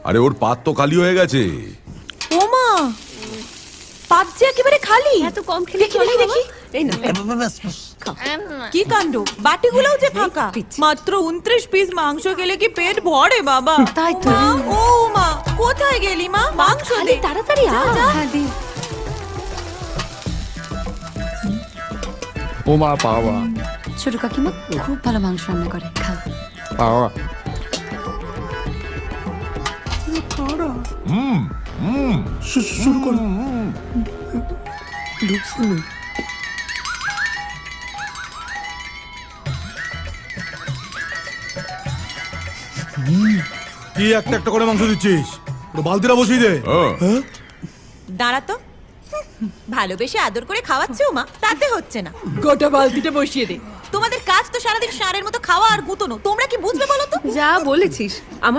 আরে ওর পাত তো খালি হয়ে গেছে। ওমা, পাত যে একেবারে খালি। এত কম খেলে দেখি চলে দেখি বাবা? দেখি। এই না কি কাণ্ড, বাটিগুলোও যে ফাঁকা। মাত্র 29 পিস মাংস খেলে কি পেট ভরে বাবা? তাই তো। মা, ও মা, কোথায় গেলি মা? মাংস দে তাড়াতাড়ি যা, যা। হ্যাঁ দি। ওমা বাবা ছোট কাকিমা খুব ভালো মাংস রান্না করে, খাও। বাবা শুরু করো। কি একটা একটা করে মাংস দিচ্ছিস? পুরো বালতিটা বসিয়ে দে। হ্যাঁ। দাঁড়া তো, ভালোবেসে আদর করে খাওয়াচ্ছে মা, তাতে হচ্ছে না। গোটা বালতিটা বসিয়ে দে। তোমাদের কাজ তো সারাদিন ষাঁড়ের মতো খাওয়া আর গুতনো, তোমরা কি বুঝবে বলো তো? যা বলেছিস, আমার